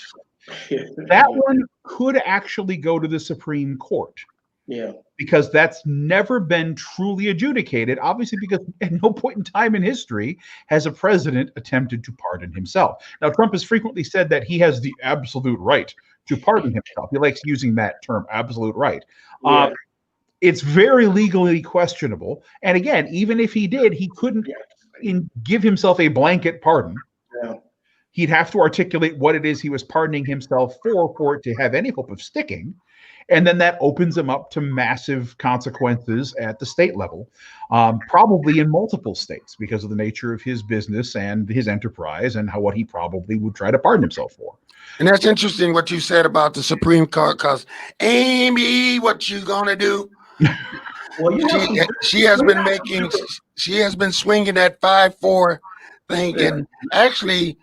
That one could actually go to the Supreme Court. Yeah. Because that's never been truly adjudicated, obviously, because at no point in time in history has a president attempted to pardon himself. Now, Trump has frequently said that he has the absolute right to pardon himself. He likes using that term, absolute right. Yeah. It's very legally questionable. And again, even if he did, he couldn't give himself a blanket pardon. Yeah. He'd have to articulate what it is he was pardoning himself for it to have any hope of sticking. And then that opens him up to massive consequences at the state level, probably in multiple states because of the nature of his business and his enterprise and what he probably would try to pardon himself for. And that's interesting what you said about the Supreme Court, because Amy, what you gonna do? Well, you have some, she has been making, she has been swinging that 5-4 thing, yeah. and actually,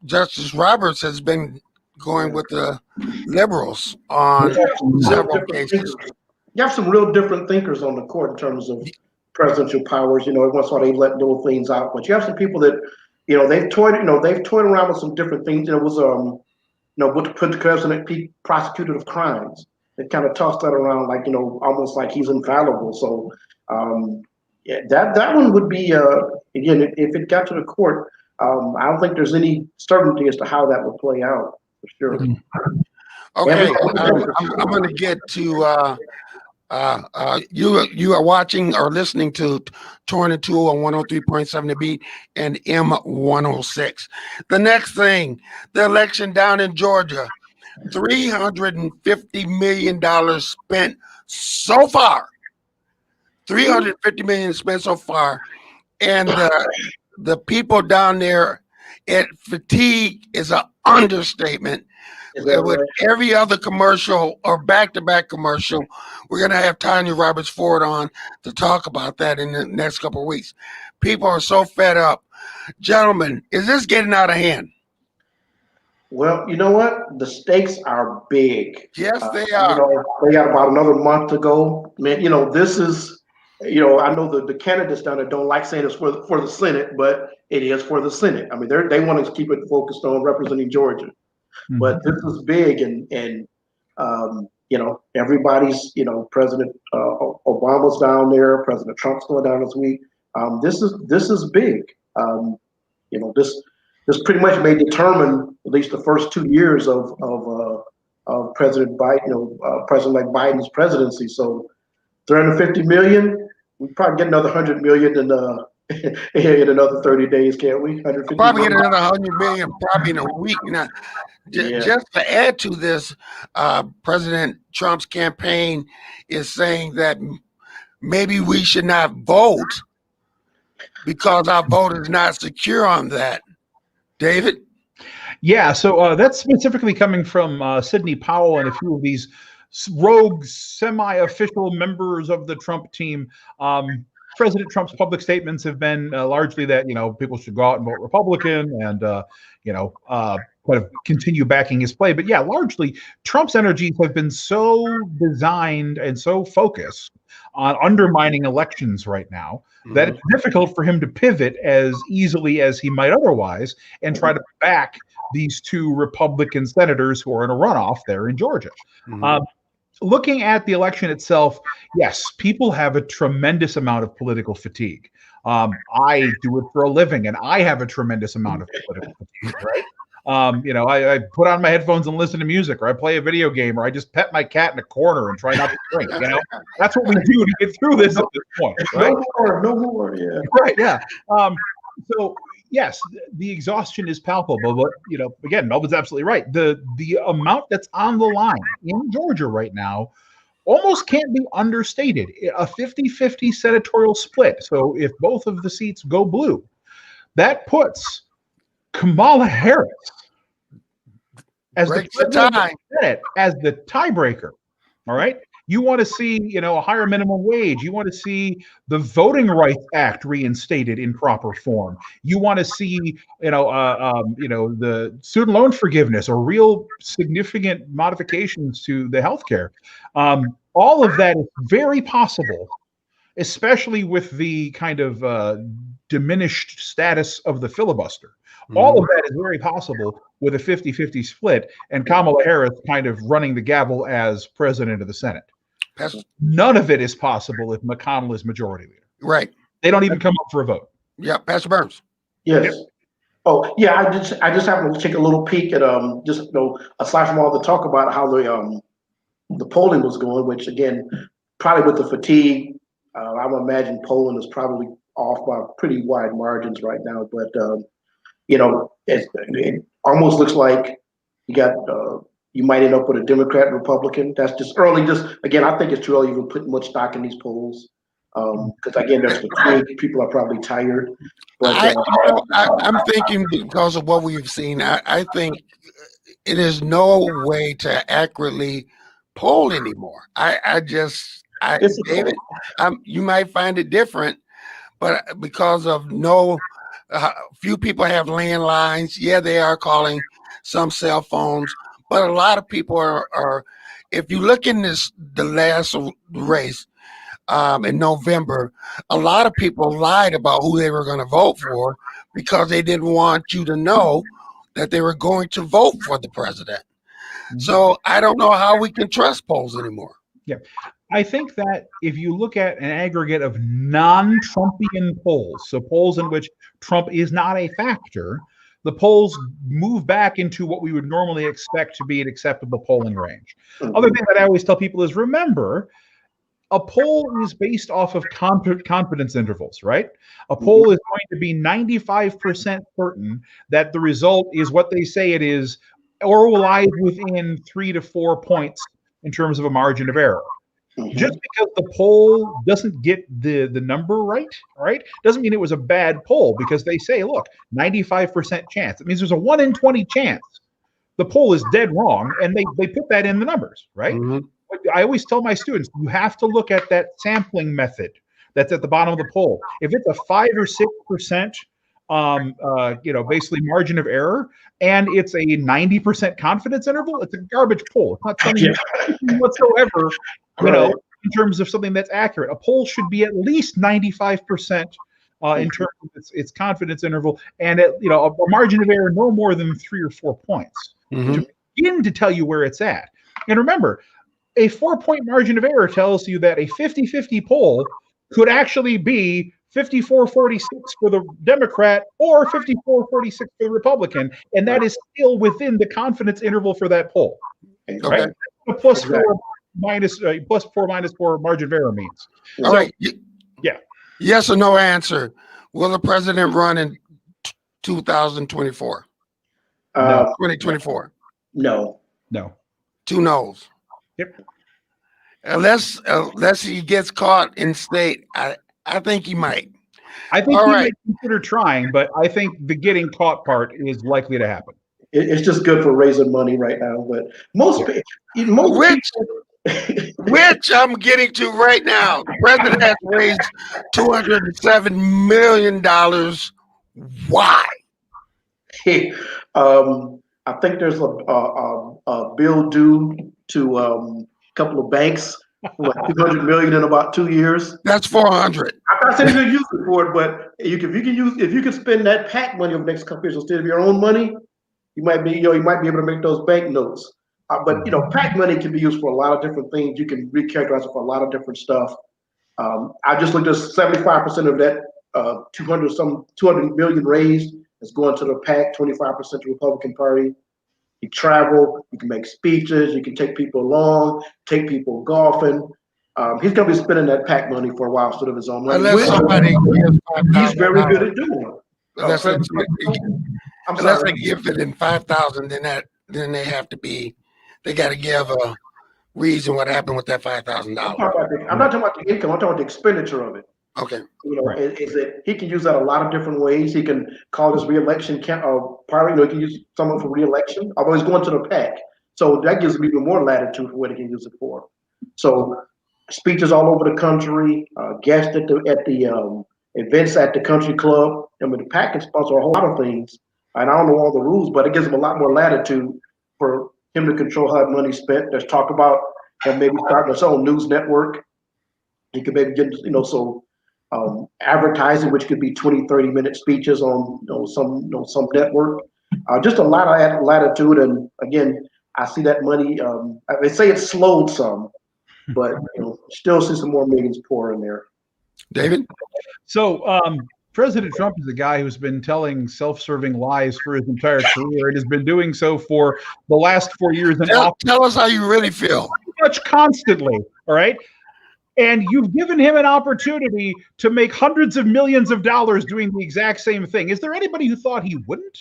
Justice Roberts has been going with the liberals on You have some real several different cases. thinkers. You have some real different thinkers on the court in terms of presidential powers. You know, every once in a while they let little things out, but you have some people that, you know, they've toyed around with some different things. You know, it was would put the president be prosecuted of crimes. They kind of tossed that around like, you know, almost like he's infallible. So yeah, that one would be again, if it got to the court, I don't think there's any certainty as to how that would play out for sure. Okay, I'm going to get to you are watching or listening to Torn and Tool on 103.7 The Beat and M106. The next thing, the election down in Georgia, $350 million spent so far. $350 million spent so far, and the people down there, fatigue is an understatement. With every other commercial or back-to-back commercial, we're going to have Tanya Roberts Ford on to talk about that in the next couple of weeks. People are so fed up. Gentlemen, is this getting out of hand? Well, you know what? The stakes are big. Yes, they are. You know, they got about another month to go. Man, you know, this is, you know, I know the candidates down there don't like saying it's for the Senate, but it is for the Senate. I mean, they want to keep it focused on representing Georgia. But this is big, and you know, everybody's, you know, President Obama's down there, President Trump's going down this week. This is big. You know, this pretty much may determine at least the first 2 years of President Biden, you know, President-elect Biden's presidency. So 350 million, we probably get another 100 million in another 30 days, can't we? Probably get another 100 million probably in a week. Now, just to add to this, President Trump's campaign is saying that maybe we should not vote because our vote is not secure on that. David? Yeah, so that's specifically coming from Sidney Powell and a few of these rogue, semi-official members of the Trump team. President Trump's public statements have been largely that, you know, people should go out and vote Republican and, you know, kind of continue backing his play. But yeah, largely Trump's energies have been so designed and so focused on undermining elections right now that it's difficult for him to pivot as easily as he might otherwise and try to back these two Republican senators who are in a runoff there in Georgia. Looking at the election itself, yes, people have a tremendous amount of political fatigue. I do it for a living, and I have a tremendous amount of political fatigue, right? You know, I put on my headphones and listen to music, or I play a video game, or I just pet my cat in a corner and try not to drink. You know, that's what we do to get through this at this point, right? No more, yeah. Right, yeah. So yes, the exhaustion is palpable, but you know, again, Melvin's absolutely right. The amount that's on the line in Georgia right now almost can't be understated. A 50-50 senatorial split. So if both of the seats go blue, that puts Kamala Harris as the president of the Senate as the tiebreaker. All right. You want to see, you know, a higher minimum wage. You want to see the Voting Rights Act reinstated in proper form. You want to see, you know, the student loan forgiveness or real significant modifications to the healthcare. All of that is very possible, especially with the kind of diminished status of the filibuster. All of that is very possible with a 50-50 split and Kamala Harris kind of running the gavel as president of the Senate. None of it is possible if McConnell is majority leader. Right. They don't even come up for a vote. Yeah, Pastor Burns. Yes. Yep. Oh, yeah. I just happened to take a little peek at just, you know, aside from all the talk about how the polling was going, which again, probably with the fatigue, I would imagine polling is probably off by pretty wide margins right now. But you know, it almost looks like you got. You might end up with a Democrat and Republican. That's just early. Just again, I think it's too early to put much stock in these polls because again, there's fatigue. People are probably tired. But I'm thinking because of what we've seen, I think it is no way to accurately poll anymore. I just It's a David, you might find it different, but because of few people have landlines. Yeah, they are calling some cell phones, but a lot of people are if you look in the last race in November, a lot of people lied about who they were going to vote for because they didn't want you to know that they were going to vote for the president. So I don't know how we can trust polls anymore. Yeah. I think that if you look at an aggregate of non-Trumpian polls, so polls in which Trump is not a factor, the polls move back into what we would normally expect to be an acceptable polling range. Other thing that I always tell people is remember, a poll is based off of confidence intervals, right? A poll is going to be 95% certain that the result is what they say it is, or lies within 3 to 4 points in terms of a margin of error. Just because the poll doesn't get the number right, doesn't mean it was a bad poll, because they say, look, 95% chance. It means there's a 1 in 20 chance the poll is dead wrong, and they put that in the numbers, right? I always tell my students, you have to look at that sampling method that's at the bottom of the poll. If it's a 5 or 6%, basically margin of error, and it's a 90% confidence interval, it's a garbage poll. It's not something whatsoever, in terms of something that's accurate. A poll should be at least 95% in terms of its confidence interval, and a margin of error no more than 3 or 4 points to begin to tell you where it's at. And remember, a 4-point margin of error tells you that a 50-50 poll could actually be 54-46 for the Democrat or 54-46 for the Republican, and that is still within the confidence interval for that poll. Right? A plus 4 minus 4 margin of error means. All right. Yeah. Yes or no answer. Will the president run in 2024? 2024? No. 2 no's. Yep. Unless he gets caught in state, I think he might. I think he might consider trying, but I think the getting caught part is likely to happen. It's just good for raising money right now, but which I'm getting to right now. The president has raised $207 million. Why? I think there's a bill due to a couple of banks, like $200 million in about 2 years. That's 400. I'm not saying you're gonna use it for it, but if you can spend that PAC money over the next couple years instead of your own money, you might be able to make those bank notes. But PAC money can be used for a lot of different things. You can recharacterize it for a lot of different stuff. I just looked at 75% of that 200 million raised is going to the PAC, 25% to the Republican Party. You travel, you can make speeches, you can take people along, take people golfing. He's going to be spending that PAC money for a while instead of his own money. He's very good at doing it. Unless they give it in 5,000, then they have to be. They got to give a reason what happened with that $5,000. I'm not talking about the income. I'm talking about the expenditure of it. Okay. Is that he can use that a lot of different ways. He can call his reelection party. He can use someone for reelection, although he's going to the PAC. So that gives him even more latitude for what he can use it for. So speeches all over the country, guests at the events at the country club. I mean, the PAC can sponsor a whole lot of things. And I don't know all the rules, but it gives him a lot more latitude for him to control how money's spent. There's talk about him maybe starting his own news network. He could maybe get, advertising, which could be 20, 30-minute speeches on some network. Just a lot of latitude. And again, I see that money, they say it's slowed some, but still see some more millions pour in there. David? So President Trump is a guy who's been telling self-serving lies for his entire career and has been doing so for the last 4 years. Tell us how you really feel. Pretty much constantly, all right? And you've given him an opportunity to make hundreds of millions of dollars doing the exact same thing. Is there anybody who thought he wouldn't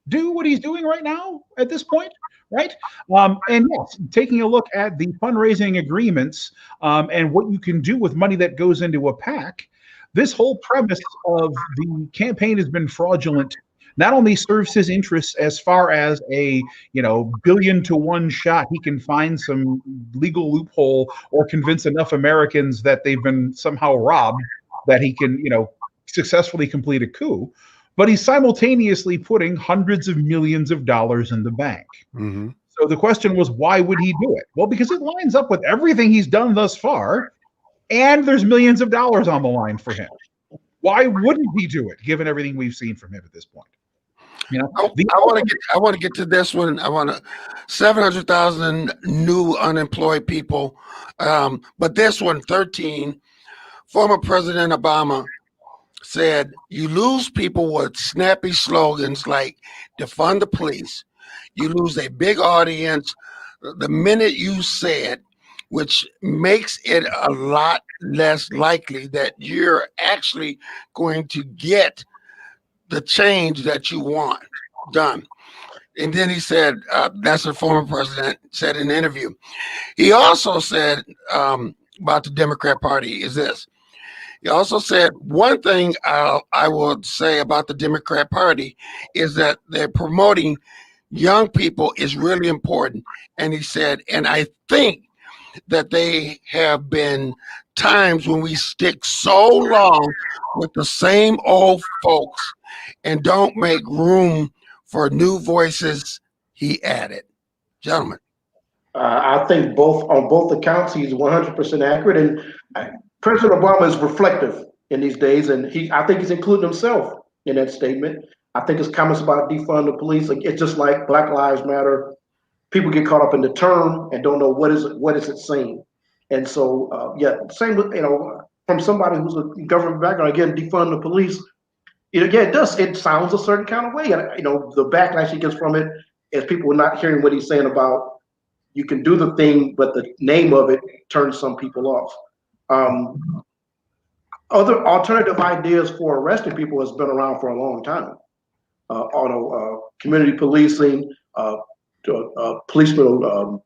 do what he's doing right now at this point? Right? And yes, taking a look at the fundraising agreements and what you can do with money that goes into a PAC, this whole premise of the campaign has been fraudulent not only serves his interests as far as a billion to one shot he can find some legal loophole or convince enough Americans that they've been somehow robbed that he can successfully complete a coup, but he's simultaneously putting hundreds of millions of dollars in the bank. Mm-hmm. So the question was, why would he do it? Well, because it lines up with everything he's done thus far, and there's millions of dollars on the line for him. Why wouldn't he do it, given everything we've seen from him at this point? I want to get to this one. I want to 700,000 new unemployed people, but this one 13. Former President Obama said, "You lose people with snappy slogans like defund the police. You lose a big audience the minute you say it, which makes it a lot less likely that you're actually going to get the change that you want done." And then he said, that's the former president said in an interview. He also said about the Democrat Party is this. He also said, one thing I would say about the Democrat Party is that they're promoting young people is really important. And he said, and I think that they have been times when we stick so long with the same old folks and don't make room for new voices, he added. Gentlemen. I think on both accounts, he's 100% accurate. And President Obama is reflective in these days, and I think he's included himself in that statement. I think his comments about defund the police, it's just like Black Lives Matter. People get caught up in the term and don't know what is it saying. And so, same with from somebody who's a government background. Again, defund the police. It sounds a certain kind of way. And the backlash he gets from it is people not hearing what he's saying about you can do the thing, but the name of it turns some people off. Other alternative ideas for arresting people has been around for a long time. Community policing, policemen,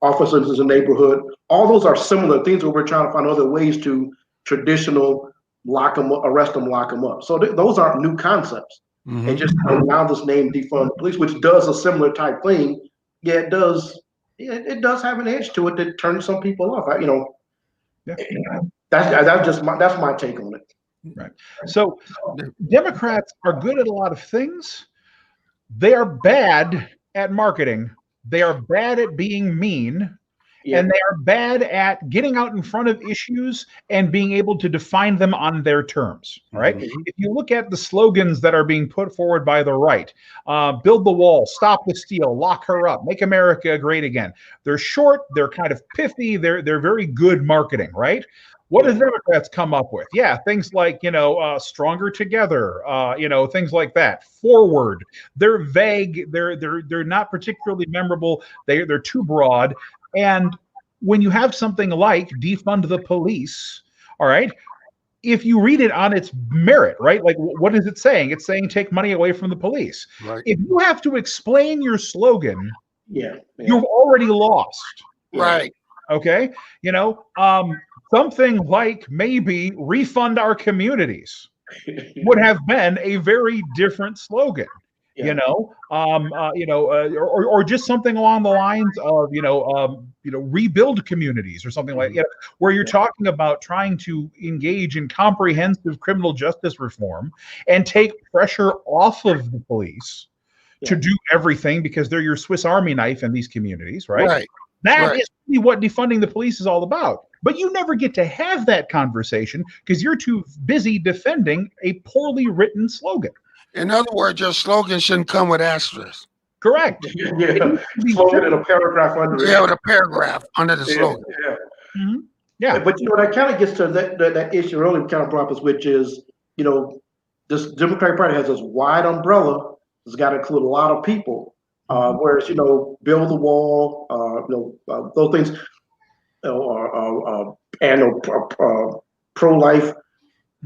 officers in the neighborhood. All those are similar things where we're trying to find other ways to traditional lock them up, arrest them, lock them up. So those aren't new concepts. Mm-hmm. And just now this name defund the police, which does a similar type thing. Yeah, it does. It does have an edge to it that turns some people off. That's my take on it. Right. So Democrats are good at a lot of things. They are bad at marketing. They are bad at being mean. Yeah. And they are bad at getting out in front of issues and being able to define them on their terms. Right. Mm-hmm. If you look at the slogans that are being put forward by the right, build the wall, stop the steal, lock her up, make America great again. They're short. They're kind of pithy. They're very good marketing. Right. What do Democrats come up with? Yeah, things like, stronger together, things like that. Forward. They're vague. They're not particularly memorable. They're too broad. And when you have something like defund the police, all right, if you read it on its merit, right, like what is it saying? It's saying take money away from the police. Right. If you have to explain your slogan, you've already lost. Right. Okay. Something like maybe refund our communities would have been a very different slogan. Yeah. Or just something along the lines of, rebuild communities or something like that, where you're talking about trying to engage in comprehensive criminal justice reform and take pressure off of the police to do everything because they're your Swiss Army knife in these communities, right? Right. That is really what defunding the police is all about. But you never get to have that conversation because you're too busy defending a poorly written slogan. In other words, your slogan shouldn't come with asterisks. Correct. Slogan in a paragraph under it. Yeah, with a paragraph under the slogan. Yeah. Mm-hmm. Yeah. But that kind of gets to that issue earlier kind of brought up, which is, this Democratic Party has this wide umbrella. It's got to include a lot of people. Whereas, build the wall, those things, pro-life.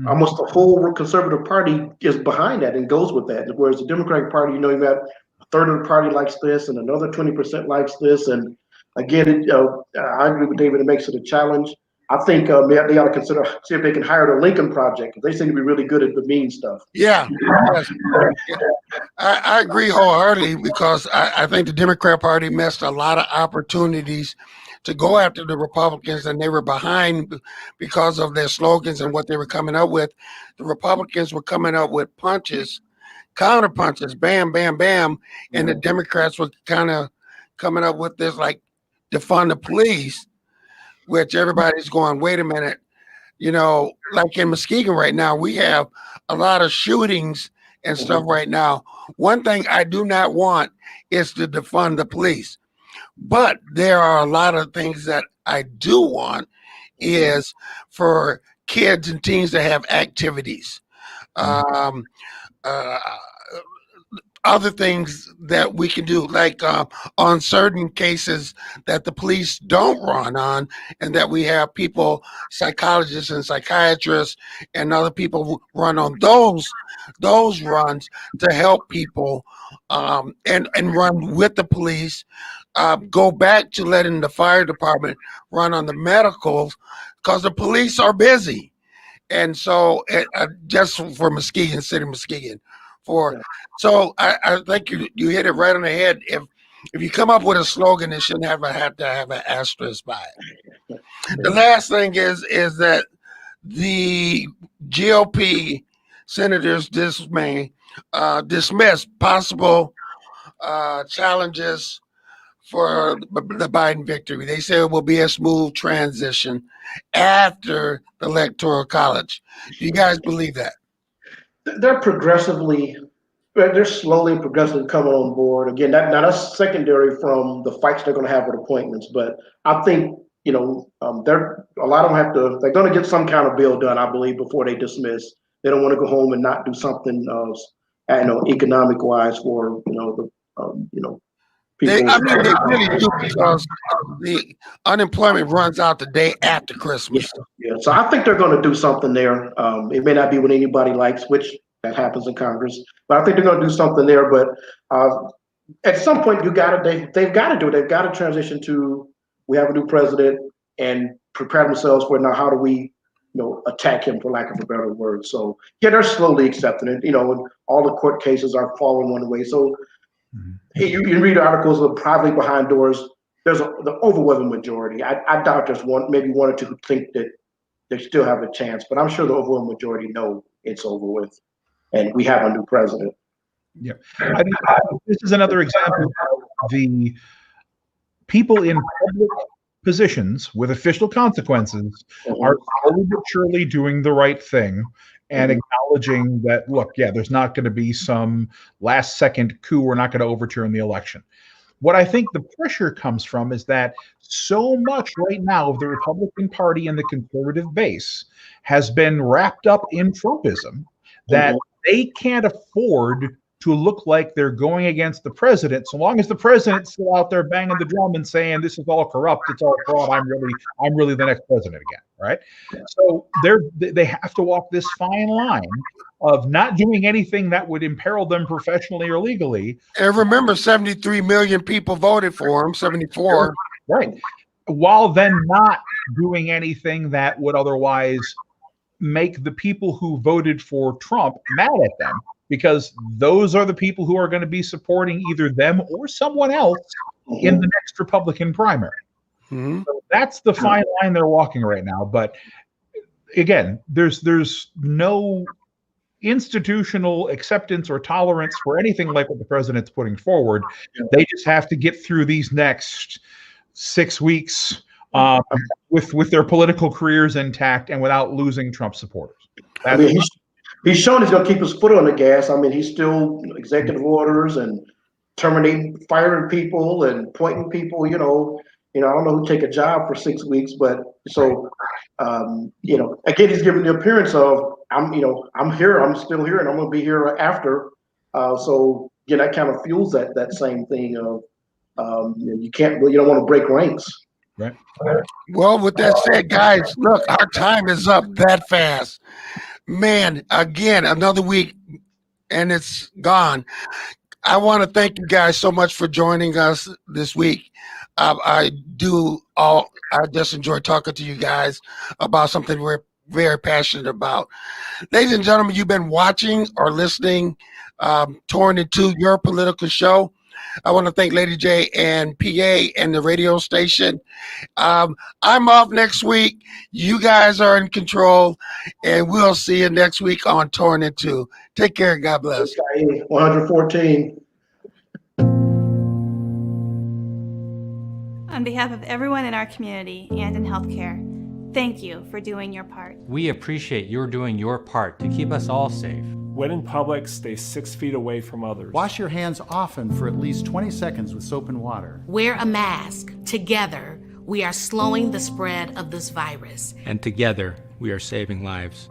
Almost the whole conservative party is behind that and goes with that. Whereas the Democratic Party, you've got a third of the party likes this and another 20% likes this. And again, I agree with David, it makes it a challenge. I think they ought to consider see if they can hire the Lincoln Project, because they seem to be really good at the mean stuff. Yeah, yes. Yeah. I agree wholeheartedly because I think the Democrat Party missed a lot of opportunities to go after the Republicans, and they were behind because of their slogans and what they were coming up with. The Republicans were coming up with punches, counter punches, bam, bam, bam, and the Democrats were kind of coming up with this like defund the police, which everybody's going, wait a minute, like in Muskegon right now, we have a lot of shootings and stuff right now. One thing I do not want is to defund the police, but there are a lot of things that I do want is for kids and teens to have activities. Um, uh, Other things that we can do, like on certain cases that the police don't run on, and that we have people, psychologists and psychiatrists and other people who run on those runs to help people and run with the police. Go back to letting the fire department run on the medicals because the police are busy. And so just for Muskegon, City, Muskegon, so I think you hit it right on the head. If you come up with a slogan, it shouldn't have to have an asterisk by it. The last thing is that the GOP senators dismiss possible challenges for the Biden victory. They say it will be a smooth transition after the Electoral College. Do you guys believe that? They're slowly and progressively coming on board. Again, that's secondary from the fights they're going to have with appointments. But I think, they're a lot of them they're going to get some kind of bill done, I believe, before they dismiss. They don't want to go home and not do something, economic wise for, people. They really do, because the unemployment runs out the day after Christmas. Yeah. So I think they're going to do something there. It may not be what anybody likes, which that happens in Congress, but I think they're going to do something there. But at some point, they've got to do it. They've got to transition to, we have a new president, and prepare themselves for now. How do we, attack him, for lack of a better word? So yeah, they're slowly accepting it. And all the court cases are falling one way. So you read articles of privately behind doors. There's the overwhelming majority. I doubt there's maybe one or two who think that they still have a chance, but I'm sure the overwhelming majority know it's over with, and we have a new president. Yeah, I think this is another example of the people in public positions with official consequences are slowly but surely doing the right thing and acknowledging that, look, yeah, there's not going to be some last second coup. We're not going to overturn the election. What I think the pressure comes from is that so much right now of the Republican Party and the conservative base has been wrapped up in Trumpism that they can't afford to look like they're going against the president, so long as the president's still out there banging the drum and saying this is all corrupt, it's all fraud, I'm really the next president again, right? So they have to walk this fine line of not doing anything that would imperil them professionally or legally. And remember, 73 million people voted for him, 74. Right. While then not doing anything that would otherwise make the people who voted for Trump mad at them, because those are the people who are going to be supporting either them or someone else in the next Republican primary. So that's the fine line they're walking right now. But again, there's no institutional acceptance or tolerance for anything like what the president's putting forward. They just have to get through these next 6 weeks with their political careers intact and without losing Trump supporters. He's shown he's going to keep his foot on the gas. I mean, he's still executive orders and terminating, firing people and appointing people. I don't know who take a job for 6 weeks, but so again, he's giving the appearance of I'm here, I'm still here, and I'm going to be here after. So again, that kind of fuels that same thing of you don't want to break ranks. Right. Well, with that said, guys, look, our time is up that fast. Man, again, another week and it's gone. I want to thank you guys so much for joining us this week. I just enjoy talking to you guys about something we're very passionate about. Ladies and gentlemen, you've been watching or listening Torn Into Your Political Show. I want to thank Lady J and PA and the radio station. I'm off next week. You guys are in control, and we'll see you next week on Torn Into. Take care. God bless. 114. On behalf of everyone in our community and in healthcare, thank you for doing your part. We appreciate your doing your part to keep us all safe. When in public, stay 6 feet away from others. Wash your hands often for at least 20 seconds with soap and water. Wear a mask. Together, we are slowing the spread of this virus. And together, we are saving lives.